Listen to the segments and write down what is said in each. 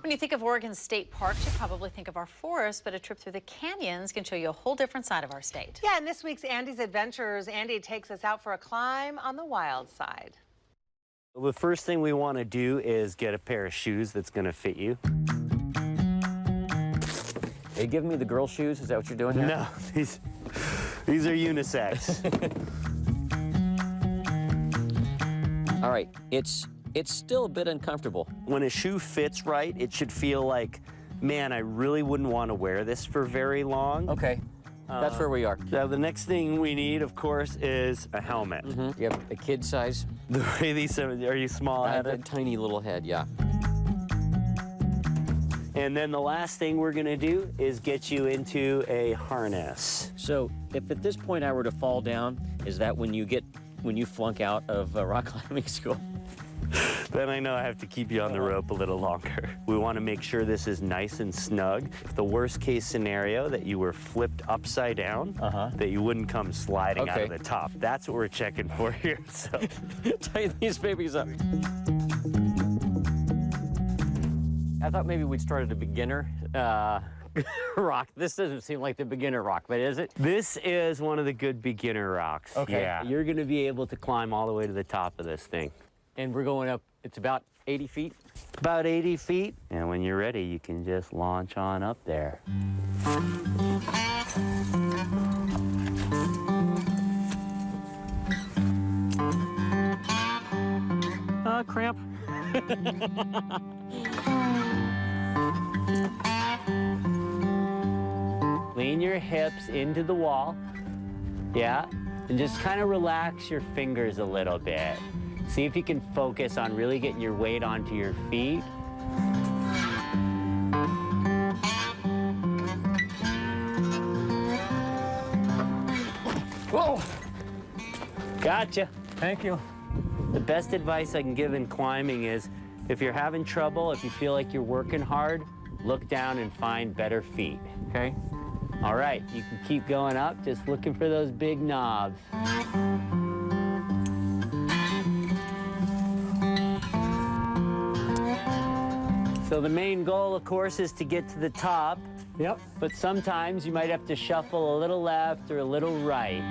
When you think of Oregon state parks, you probably think of our forests, but a trip through the canyons can show you a whole different side of our state. Yeah, in this week's Andy's Adventures, Andy takes us out for a climb on the wild side. The first thing we want to do is get a pair of shoes that's going to fit you. Are you giving me the girl shoes? Is that what you're doing here? No, these are unisex. All right, it's still a bit uncomfortable. When a shoe fits right, it should feel like, man, I really wouldn't want to wear this for very long. Okay, that's where we are. So the next thing we need, of course, is a helmet. Mm-hmm. You have a kid size? The way these are you small I have a headed? tiny little head, yeah. And then the last thing we're gonna do is get you into a harness. So if at this point I were to fall down, is that when you flunk out of rock climbing school? Then I know I have to keep you on the rope a little longer. We want to make sure this is nice and snug. If the worst case scenario that you were flipped upside down, that you wouldn't come sliding out of the top. That's what we're checking for here. So Tighten these babies up. I thought maybe we'd start at a beginner rock. This doesn't seem like the beginner rock, but is it? this is one of the good beginner rocks. Okay. Yeah, you're going to be able to climb all the way to the top of this thing. And we're going up, it's about 80 feet? About 80 feet. And when you're ready, you can just launch on up there. Cramp. Lean your hips into the wall. Yeah. And just kind of relax your fingers a little bit. See if you can focus on really getting your weight onto your feet. Whoa! Gotcha. Thank you. The best advice I can give in climbing is if you're having trouble, if you feel like you're working hard, look down and find better feet. Okay. All right, you can keep going up, just looking for those big knobs. So the main goal, of course, is to get to the top. Yep. But sometimes you might have to shuffle a little left or a little right.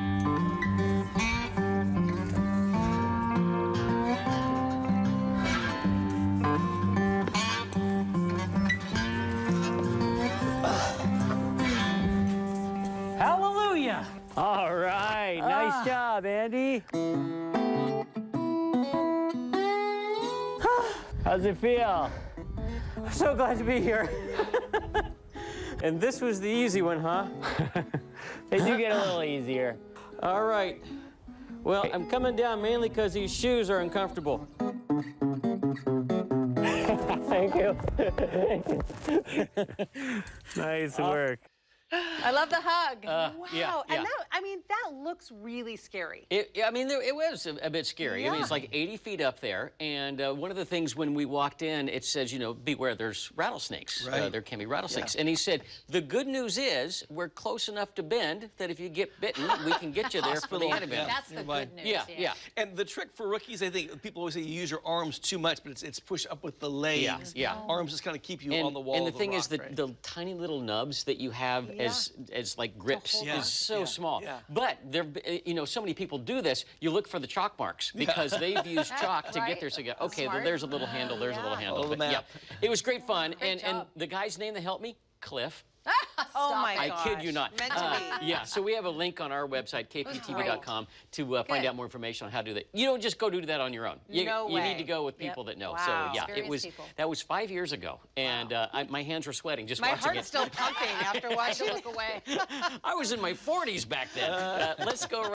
Hallelujah! All right, nice job, Andy. How's it feel? I'm so glad to be here. And this was the easy one, huh? They do get a little easier. All right. Well, I'm coming down mainly because these shoes are uncomfortable. Thank you. Nice work. I love the hug. Wow. yeah. And that looks really scary. It was a bit scary. I mean, it's like 80 feet up there, and one of the things when we walked in, it says, you know, beware, there's rattlesnakes. Right. There can be rattlesnakes. And he said, the good news is we're close enough to Bend that if you get bitten, we can get you there for the antivenom. That's the good news. Yeah. And the trick for rookies, I think, people always say you use your arms too much, but it's push up with the legs. Yeah. Arms just kind of keep you on the wall. And the of thing rock, is that right? the tiny little nubs that you have as like grips is so small. Yeah. But there, you know, so many people do this. You look for the chalk marks because they've used chalk to get there. So you go, okay, Smart. there's a little handle. There's a little handle. Follow the But, map. it was great fun. And job. the guy's name that helped me, Cliff. Oh my I gosh. kid you not. Meant to be. Yeah, so we have a link on our website, kptv.com, to find out more information on how to do that. You don't just go do that on your own. You No need way. to go with people that know. Wow. So yeah, Experienced people. that was 5 years ago, and my hands were sweating just My watching heart's it. still pumping after watching. Look away. I was in my 40s back then. Let's go.